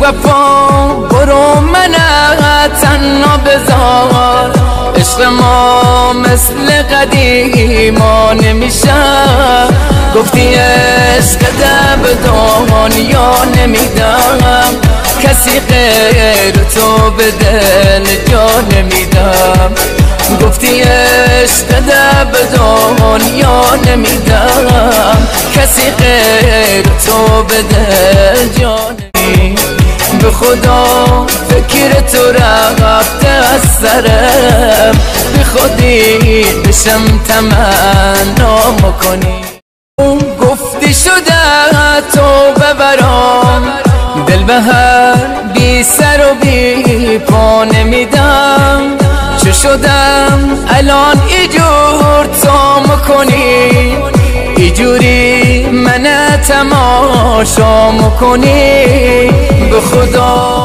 وفا برو من تنها بذار، عشق ما مثل قدیما نمیشه. گفتی عشق به دنیا نمیدم، کسی غیر تو به دل جا نمیدم. گفتی عشق به دنیا نمیدم، کسی غیر تو به دل جا نمیدم. به خدا فکر تو رفته از سرم، به خودی بشم تمنا کنی. گفتی شده تو ببرم، دل به هر بی سر و بی پا نمیدم. چه شدم الان ایجور تا میکنی، ایجوری من تماشا میکنی. به خدا